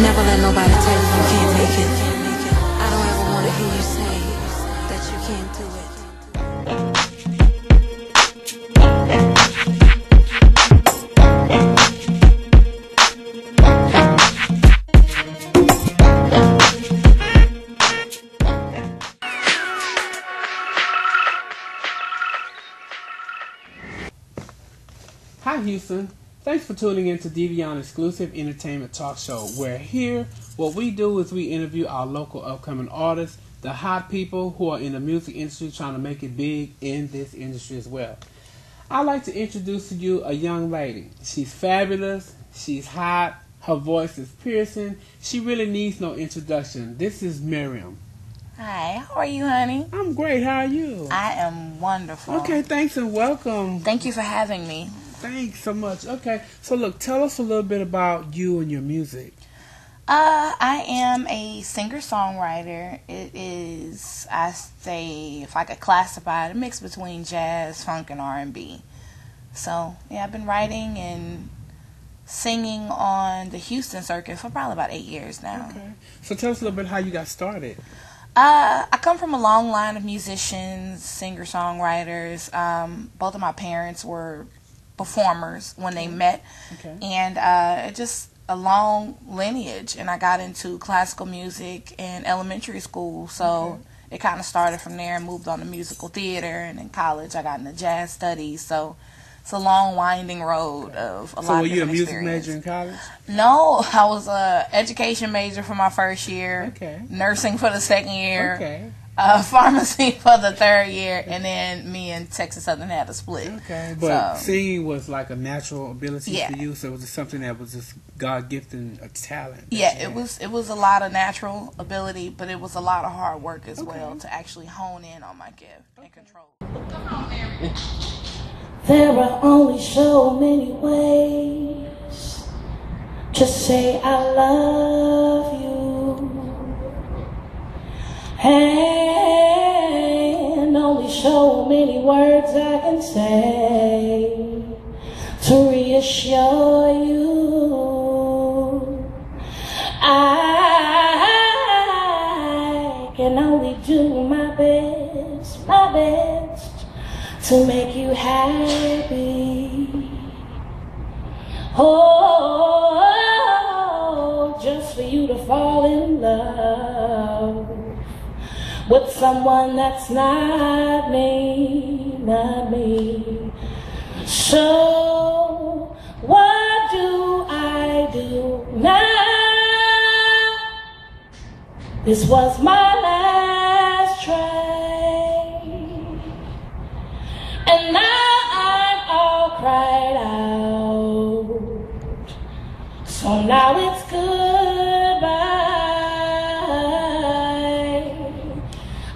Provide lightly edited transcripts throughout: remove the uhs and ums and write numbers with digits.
Never let nobody tell you you can't make it. I don't ever want to hear you say that you can't do it. Hi Houston, thanks for tuning in to divaonne exclusive entertainment talk show. Where here, what we do is we interview our local upcoming artists, the hot people who are in the music industry trying to make it big in this industry as well. I'd like to introduce to you a young lady. She's fabulous, she's hot, her voice is piercing, she really needs no introduction. This is Marium. Hi, how are you, honey? I'm great, how are you? I am wonderful. Okay, thanks and welcome. Thank you for having me. Thanks so much. Okay, so look, tell us a little bit about you and your music. I am a singer-songwriter. It is, I say, if I could classify it, a mix between jazz, funk, and R&B. So, yeah, I've been writing and singing on the Houston circuit for probably about 8 years now. Okay. So tell us a little bit how you got started. I come from a long line of musicians, singer-songwriters. Both of my parents were performers when they met, and just a long lineage. And I got into classical music in elementary school, so it kind of started from there and moved on to musical theater. And in college, I got into jazz studies. So it's a long, winding road of a lot of different experience. So were you a music major in college? No, I was a education major for my first year, nursing for the second year, pharmacy for the third year, and then me and Texas Southern had a split. Okay, but singing was like a natural ability for you, so it was something that was just God-gifted a talent. Yeah, it was a lot of natural ability, but it was a lot of hard work as well to actually hone in on my gift and control. There are only so many ways to say I love you, and only so many words I can say to reassure you. I can only do my best to make you happy. Oh, just for you to fall in love with someone that's not me, not me. So what do I do now? This was my last try, and now I'm all cried out. So now it's goodbye.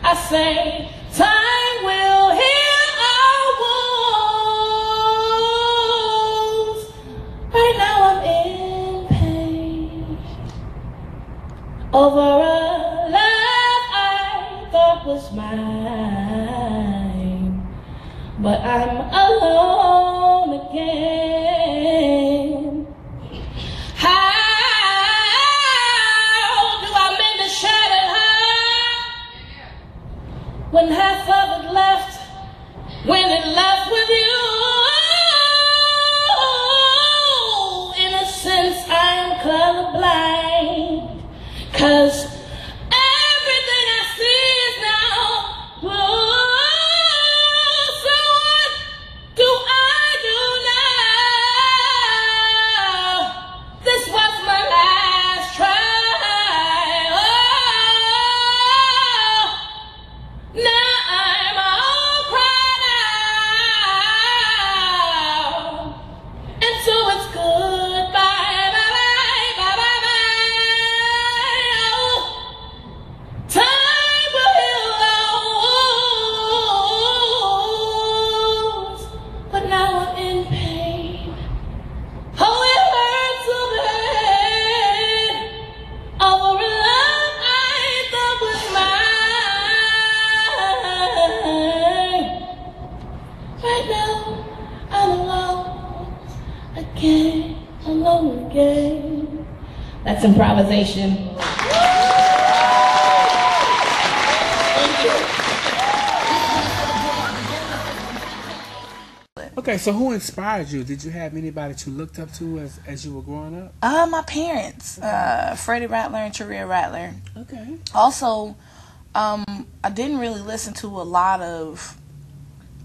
I say time will heal our wounds. Right now I'm in pain over a love I thought was mine, but I'm alone again. How do I mend a shattered heart when half of it left, when it left with you? In a sense, I'm colorblind, 'cause everything I see is now blue. So what do I do now? This was my last try. Oh, now I'm all cried That's improvisation. Okay, so who inspired you? Did you have anybody that you looked up to as you were growing up? My parents, Freddie Rattler and Taria Rattler. Okay. Also, I didn't really listen to a lot of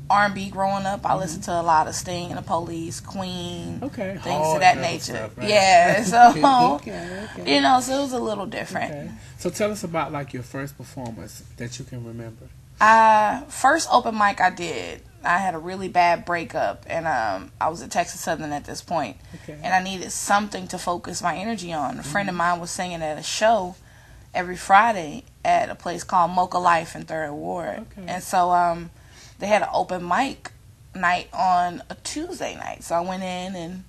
R&B growing up. I listened to a lot of Sting and the Police, Queen, okay, things of that nature. Stuff, right? Yeah, so okay. you know, so it was a little different. Okay. So tell us about like your first performance that you can remember. First open mic I did. I had a really bad breakup, and I was at Texas Southern at this point, and I needed something to focus my energy on. A friend of mine was singing at a show every Friday at a place called Mocha Life in 3rd Ward, and so they had an open mic night on a Tuesday night. So I went in and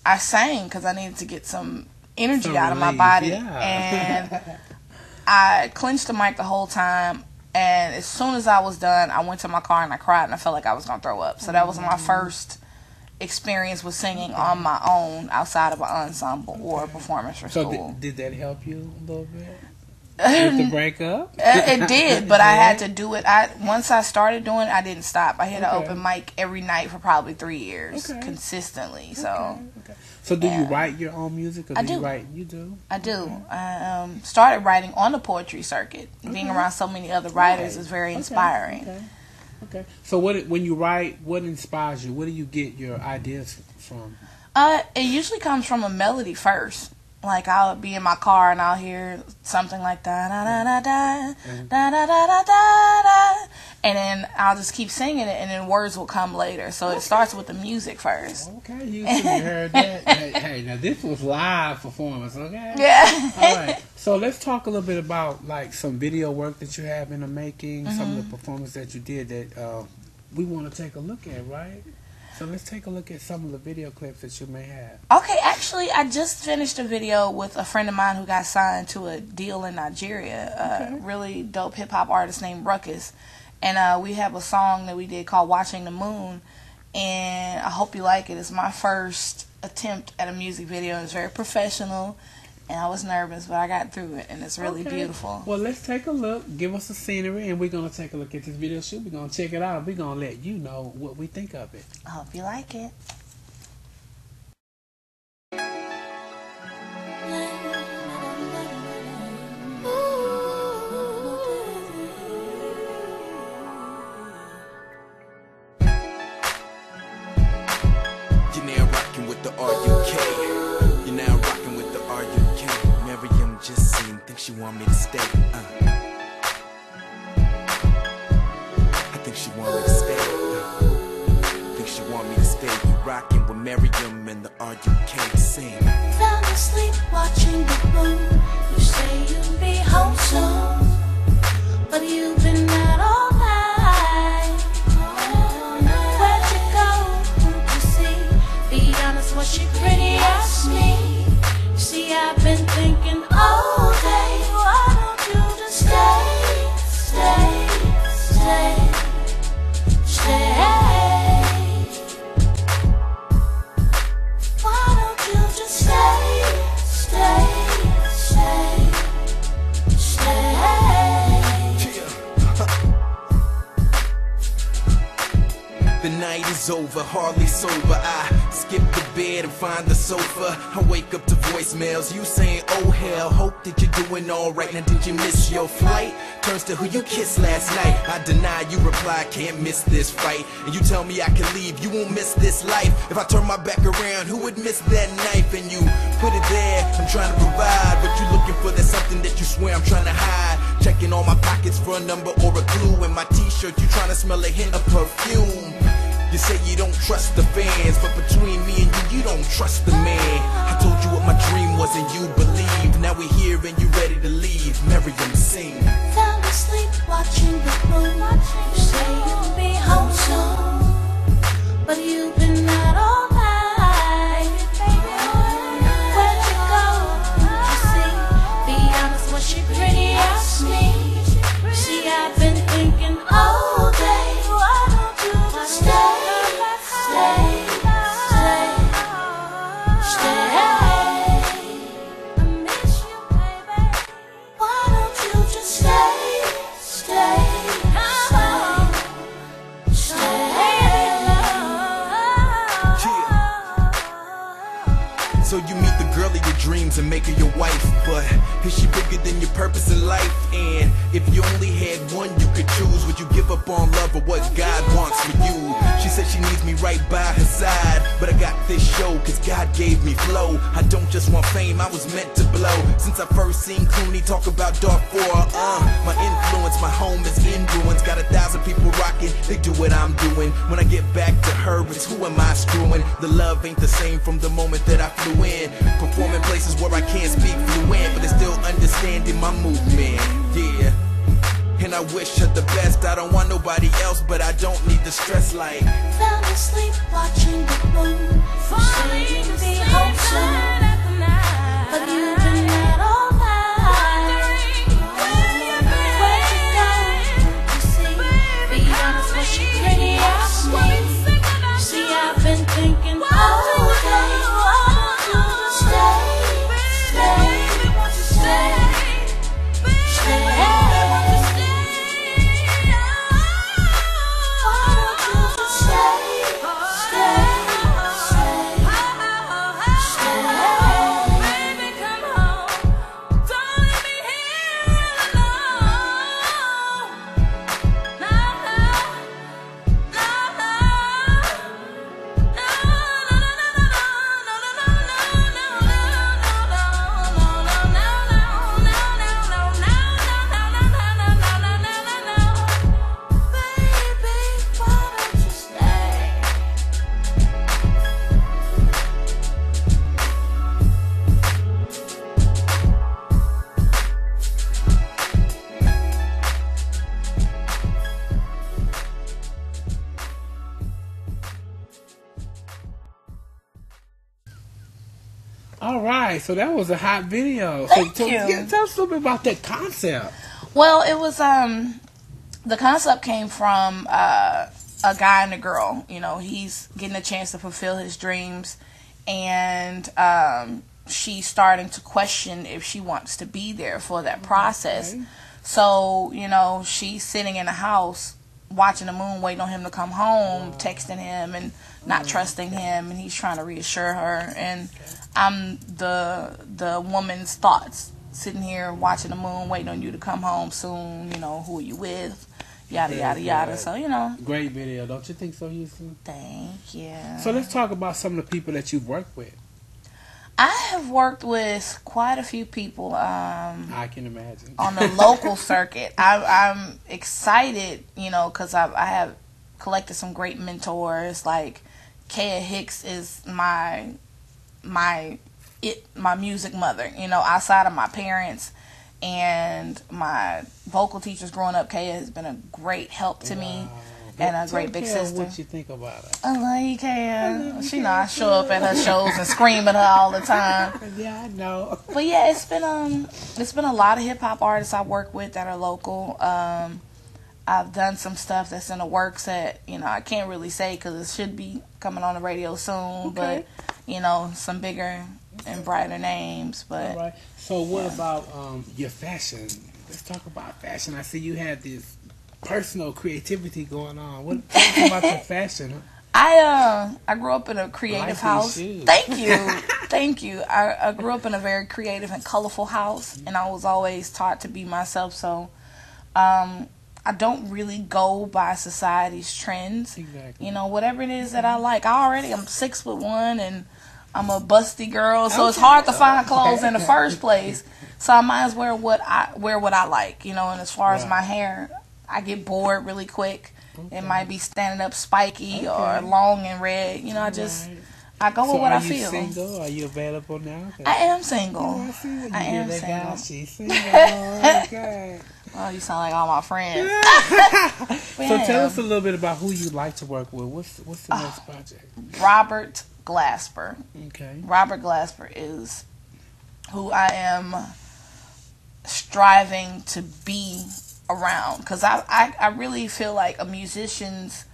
I sang because I needed to get some energy out of my body, and I clenched the mic the whole time. And as soon as I was done, I went to my car and I cried and I felt like I was going to throw up. So that was my first experience with singing on my own outside of an ensemble or a performance for school. So did that help you a little bit? With the breakup? It did, but I had to do it. Once I started doing it, I didn't stop. I had an open mic every night for probably 3 years consistently. So. So do you write your own music? Or I do. You write? You do? I do. I started writing on the poetry circuit. Being around so many other writers is very inspiring. Okay. So when you write, what inspires you? Where do you get your ideas from? It usually comes from a melody first. Like I'll be in my car and I'll hear something like da da da da da da da da da da, and then I'll just keep singing it, and then words will come later. So it starts with the music first. Okay, you heard that. Hey, now this was live performance. Okay. Yeah. All right. So let's talk a little bit about like some video work that you have in the making, some of the performances that you did that we want to take a look at, right? So let's take a look at some of the video clips that you may have. Okay, actually, I just finished a video with a friend of mine who got signed to a deal in Nigeria. A really dope hip-hop artist named Ruckus. And we have a song that we did called Watching the Moon. And I hope you like it. It's my first attempt at a music video. It's very professional. And I was nervous, but I got through it, and it's really beautiful. Well, let's take a look. Give us the scenery, and we're going to take a look at this video shoot. We're going to check it out, and we're going to let you know what we think of it. I hope you like it. You're now rocking with the RUK. You're now rocking with the RUK. Marium just seen, think she want me to stay. I think she want me to stay. Think she want me to stay. You rocking with Marium and the RUK. Sing. Fell asleep watching the moon. You say you'll be home soon, but you've been out all night. Where'd you go? Who'd you see? Be honest, was she pretty? Ask me. See, I've been thinking all day. Why don't you just stay, stay, stay, stay? Why don't you just stay, stay, stay, stay? The night is over, hardly sober. I skip the bed and find the sofa. I wake up to voicemails, you saying, oh hell, hope that you're doing alright. Now did you miss your flight? Turns to who you kissed last night. I deny, you reply, can't miss this fight. And you tell me I can leave, you won't miss this life. If I turn my back around, who would miss that knife? And you put it there, I'm trying to provide. What you looking for, there's something that you swear I'm trying to hide. Checking all my pockets for a number or a clue. In my t-shirt, you trying to smell a hint of perfume. You say you don't trust the fans, but between me and you, you don't trust the man. I told you what my dream was and you believe. Now we're here and you ready to leave. Marium, sing. Fell asleep watching the moon. You say you'll be home soon, but you've been out all night. Where'd you go? Who'd you see? Be honest, was she pretty? Ask me. See, I've been thinking all day. Why don't you just stay, stay, stay, stay? I miss up on love or what God wants for you. She said she needs me right by her side, but I got this show cause God gave me flow. I don't just want fame, I was meant to blow. Since I first seen Clooney talk about Darfur, my influence, my home is in ruins. Got 1,000 people rocking, they do what I'm doing. When I get back to her, it's who am I screwing? The love ain't the same from the moment that I flew in. Performing places where I can't speak fluent, but they still understanding my movement, yeah. And I wish her the best, I don't want nobody else, but I don't need the stress like Fell asleep watching the moon. Falling to be home soon, but you've been out all night. Where'd you go? You see, be honest, was she pretty or sweet? See, I've been thinking all day. Stay, stay, stay, stay. All right, so that was a hot video. Thank so you. Yeah, tell us a little bit about that concept. Well, it was the concept came from a guy and a girl. You know, he's getting a chance to fulfill his dreams, and she's starting to question if she wants to be there for that process. Okay. So, you know, she's sitting in the house watching the moon, waiting on him to come home, texting him and not trusting him, and he's trying to reassure her. And I'm the woman's thoughts, sitting here watching the moon, waiting on you to come home soon. You know, who are you with? Yada yada yada. So, you know, Great video, don't you think so, Houston? thank you. So let's talk about some of the people that you've worked with. I have worked with quite a few people I can imagine. on the local circuit. I'm excited, you know, because I have collected some great mentors. Like Kaya Hicks is my music mother, you know, outside of my parents and my vocal teachers growing up. Kaya has been a great help to me. And a great big sister. What you think about her? I love you, Kaya. She know I show up at her shows and scream at her all the time. Yeah, I know. But yeah, it's been a lot of hip hop artists I work with that are local. I've done some stuff that's in the works that, you know, I can't really say because it should be coming on the radio soon. Okay. But, you know, some bigger and brighter names. But All right. So what about your fashion? Let's talk about fashion. I see you had this personal creativity going on. Tell us about your fashion? I grew up in a creative these house. shoes. Thank you. Thank you. I grew up in a very creative and colorful house, and I was always taught to be myself. So I don't really go by society's trends. Exactly. You know, whatever it is that I like. I'm 6'1" and I'm a busty girl, so it's hard to find clothes in the first place. So I might as well wear what I like, you know. And as far as my hair, I get bored really quick. Okay. It might be standing up spiky or long and red. You know, I go with what I feel. Are you single? Are you available now? I am single. I am single. Guy, she's single. Okay. Oh, you sound like all my friends. So tell us a little bit about who you like to work with. What's the next project? Robert Glasper. Okay. Robert Glasper is who I am striving to be around, because I really feel like a musician's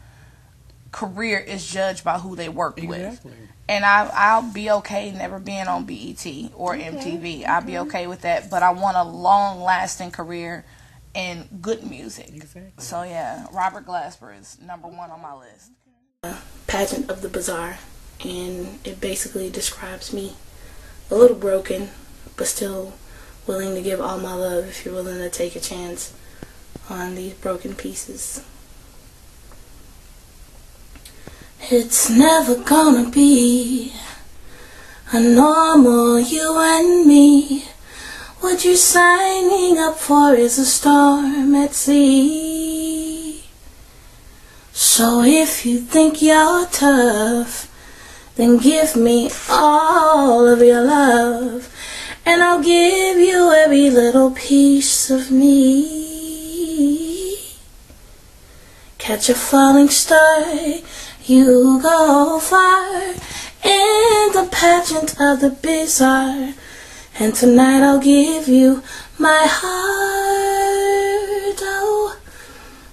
career is judged by who they work with. And I'll be okay never being on BET or MTV. I'll be okay with that, but I want a long-lasting career in good music. Exactly. So yeah, Robert Glasper is #1 on my list. Pageant of the Bazaar, and it basically describes me a little broken, but still willing to give all my love if you're willing to take a chance on these broken pieces. It's never gonna be a normal you and me. What you're signing up for is a storm at sea. So if you think you're tough, then give me all of your love, and I'll give you every little piece of me. Catch a falling star, you go far in the pageant of the bizarre. And tonight I'll give you my heart. Oh,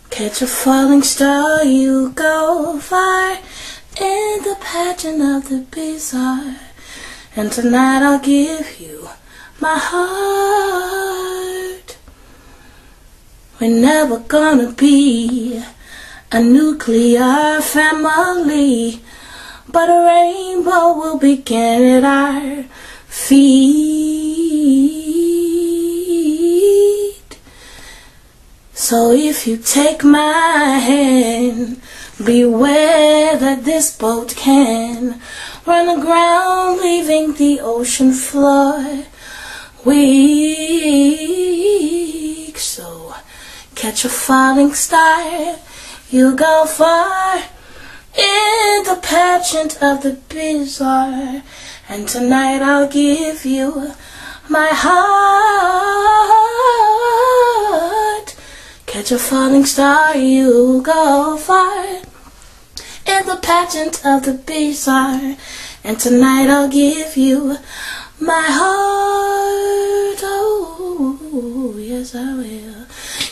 catch a falling star, you go far in the pageant of the bizarre. And tonight I'll give you my heart. We're never gonna be a nuclear family, but a rainbow will begin at our feet. So if you take my hand, beware that this boat can run aground, leaving the ocean floor weak. So catch a falling star, you go far in the pageant of the bizarre. And tonight I'll give you my heart. Catch a falling star, you go far in the pageant of the bizarre. And tonight I'll give you my heart. Oh, yes I will.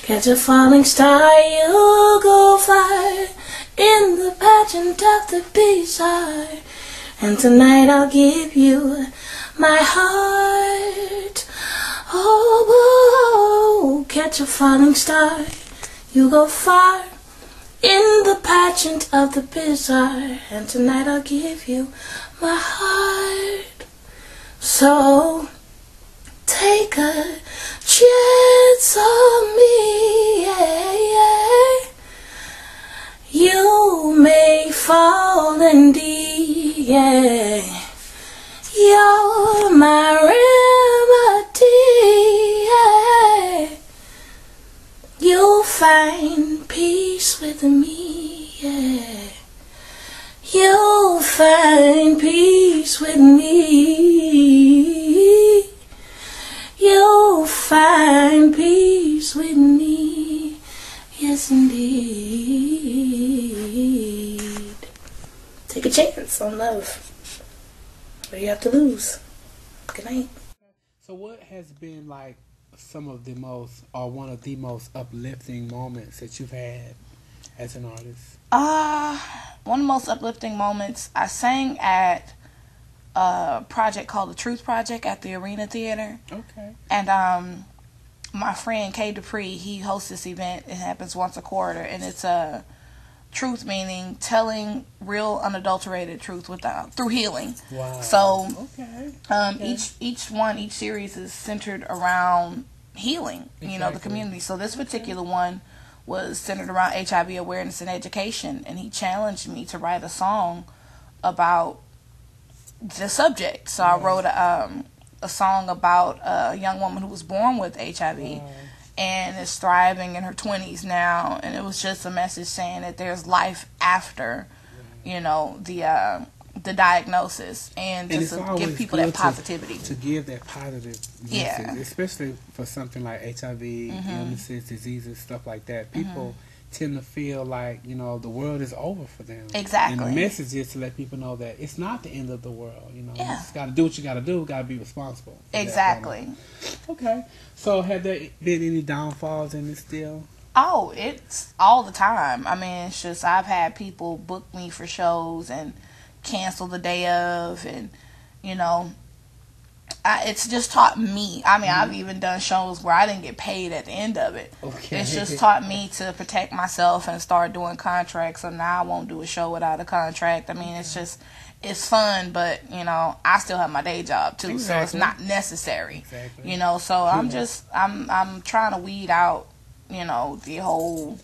Catch a falling star, you go far in the pageant of the bizarre. And tonight I'll give you my heart. Oh, catch a falling star, you go far in the pageant of the bizarre. And tonight I'll give you my heart. So take a chance on me, yeah, yeah. You may fall indeed, yeah. You're my remedy, yeah. You'll find peace with me, yeah. You'll find peace with me. You'll find peace with me, yes indeed. Take a chance on love. What do you have to lose? Good night. So what has been like some of the most, or one of the most uplifting moments that you've had as an artist? One of the most uplifting moments, I sang at a project called the Truth Project at the Arena Theater. Okay. And my friend Kay Dupree, he hosts this event. It happens once a quarter, and it's a truth, meaning telling real unadulterated truth through healing. Wow. So okay. each series is centered around healing, Exactly. the community. So this particular one was centered around HIV awareness and education, and he challenged me to write a song about the subject. So I wrote a song about a young woman who was born with HIV and is thriving in her 20s now, and it was just a message saying that there's life after the diagnosis, and just to give people that positivity. To give that positive message, especially for something like HIV, illnesses, diseases, stuff like that. People tend to feel like, the world is over for them. Exactly. And the message is to let people know that it's not the end of the world. You just got to do what you got to do. Got to be responsible. Exactly. Okay. So have there been any downfalls in this deal? Oh, it's all the time. I mean, it's just I've had people book me for shows and cancel the day of, and it's just taught me. I mean, I've even done shows where I didn't get paid at the end of it. Okay. It's just taught me to protect myself and start doing contracts. So now I won't do a show without a contract. I mean, it's fun, but I still have my day job too, so it's not necessary. Exactly. So I'm trying to weed out the whole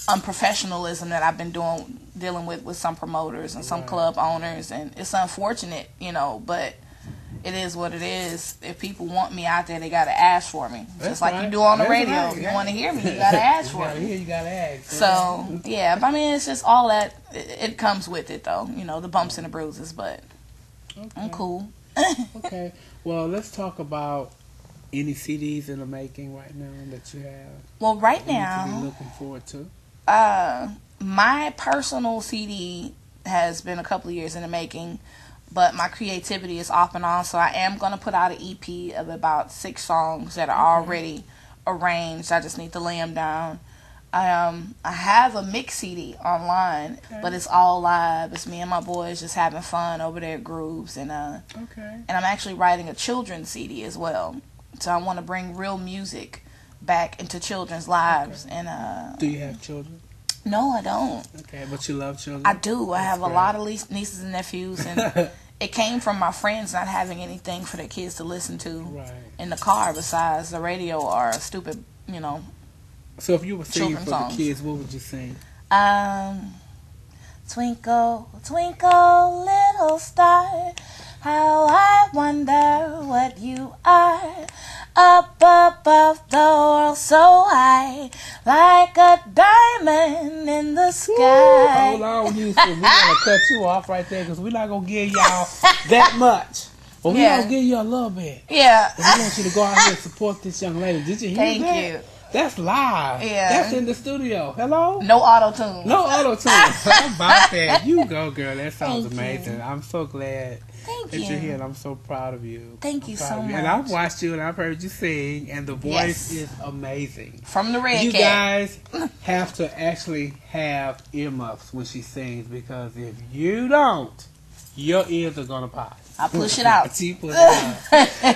unprofessionalism that I've been dealing with some promoters and some club owners, and it's unfortunate, but it is what it is. If people want me out there, they gotta ask for me. Just like you do on the radio. Right. If you want to hear me, you gotta ask for me. You gotta ask. So yeah, but I mean, it's just all that it comes with it, though. The bumps and the bruises. But I'm cool. Okay. Well, let's talk about any CDs in the making right now that you have. Well, right now, to be looking forward to. My personal CD has been a couple of years in the making. But my creativity is off and on, so I am going to put out an EP of about 6 songs that are already arranged. I just need to lay them down. I have a mix CD online, but it's all live. It's me and my boys just having fun over there at Grooves. And I'm actually writing a children's CD as well. So I want to bring real music back into children's lives. Okay. And do you have children? No, I don't. Okay, but you love children? I do. I have a lot of nieces and nephews, and it came from my friends not having anything for their kids to listen to in the car besides the radio or a stupid, So if you were singing for songs. The kids, what would you sing? Twinkle, twinkle, little star, how I wonder what you are. Up above the world so high, like a diamond in the sky. Hold on, Houston. We're going to cut you off right there because we're not going to give y'all that much. But we're going to give you a little bit. Yeah. But we want you to go out here and support this young lady. Did you hear that? Thank you. That's live. Yeah. That's in the studio. Hello? No auto-tune. No auto-tune. How about that? You go, girl. That sounds Thank amazing. you. I'm so glad that you're here, and I'm so proud of you. Thank you so much. And I've watched you, and I've heard you sing, and the voice is amazing. From the Red You Cat. guys have to actually have earmuffs when she sings, because if you don't, your ears are going to pop. I'll push it out.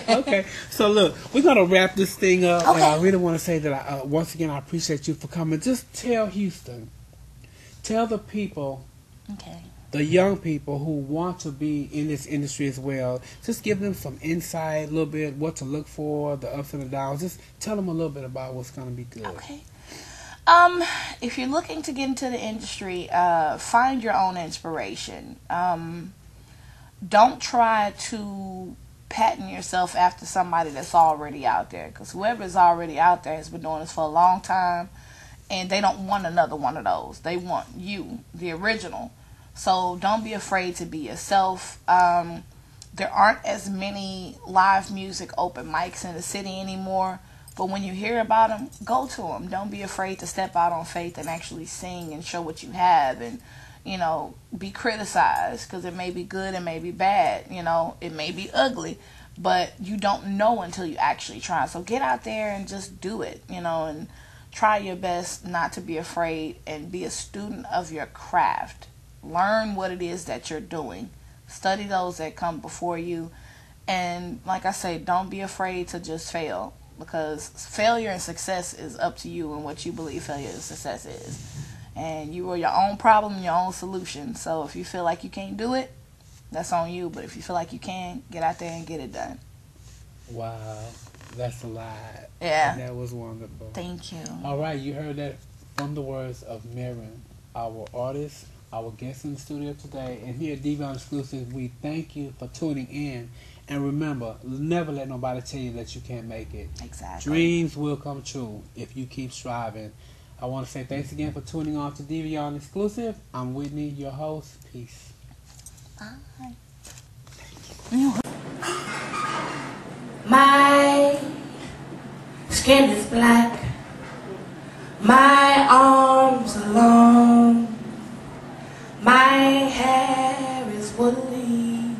Okay, so look, we're going to wrap this thing up. Okay. And I really want to say that, once again, I appreciate you for coming. Just tell Houston, tell the people, the young people who want to be in this industry as well, just give them some insight, a little bit, what to look for, the ups and the downs. Just tell them a little bit about what's going to be good. Okay. If you're looking to get into the industry, find your own inspiration. Don't try to pattern yourself after somebody that's already out there, because whoever is already out there has been doing this for a long time, and they don't want another one of those. They want you, the original. So don't be afraid to be yourself. There aren't as many live music open mics in the city anymore, but when you hear about them, go to them. Don't be afraid to step out on faith and actually sing and show what you have, and be criticized, because it may be good, it may be bad, it may be ugly, but you don't know until you actually try. So get out there and just do it, and try your best not to be afraid, and be a student of your craft. Learn what it is that you're doing. Study those that come before you, and like I say, don't be afraid to just fail, because failure and success is up to you and what you believe failure and success is. And you are your own problem, your own solution. So if you feel like you can't do it, that's on you. But if you feel like you can, get out there and get it done. Wow. That's a lot. Yeah. And that was wonderful. Thank you. All right. You heard that from the words of Marium, our artist, our guest in the studio today. And here at divaonne Exclusive, we thank you for tuning in. And remember, never let nobody tell you that you can't make it. Exactly. Dreams will come true if you keep striving. I want to say thanks again for tuning on to divaonne Exclusive. I'm Whitney, your host. Peace. Bye. My skin is black, my arms are long, my hair is woolly,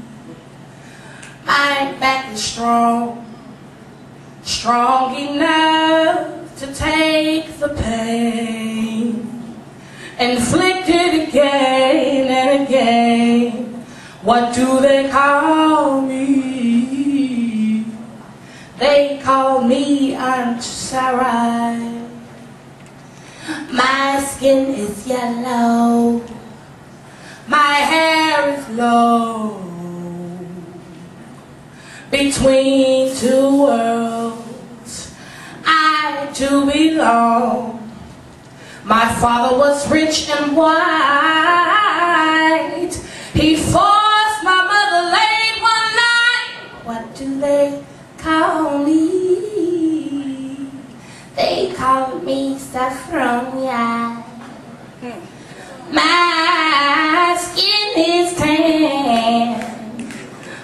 my back is strong enough to take the pain, inflicted again and again. What do they call me? They call me Aunt Sarah. My skin is yellow, my hair is low, between two worlds I do belong. My father was rich and white. He forced my mother late one night. What do they call me? They call me Saffronia. My skin is tan.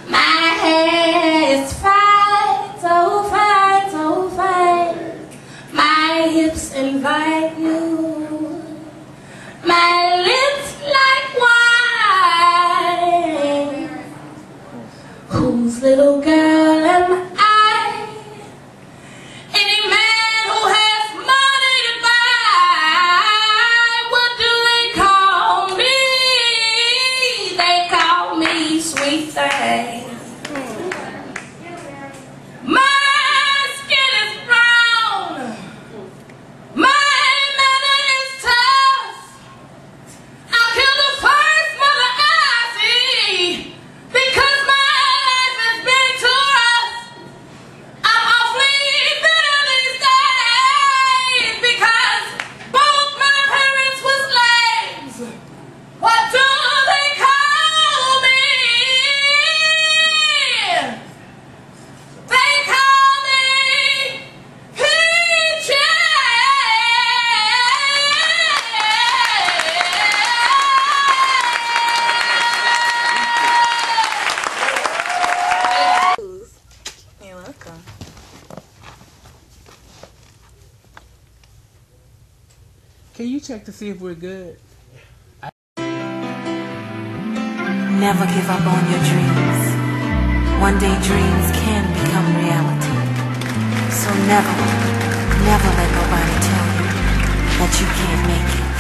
My hair is fine, so fine, so fine. My hips invite you. My lips like wine. Whose little girl am I? Any man who has money to buy. What do they call me? They call me sweet thing. My skin is brown. My manner is tough. I'll kill the first mother I see because my life has been too rough. I'm awfully bitter these days because both my parents were slaves. What do they call me? They call me Peaches. You're welcome. Can you check to see if we're good? Never give up on your dreams. One day dreams can become reality. So never let nobody tell you that you can't make it.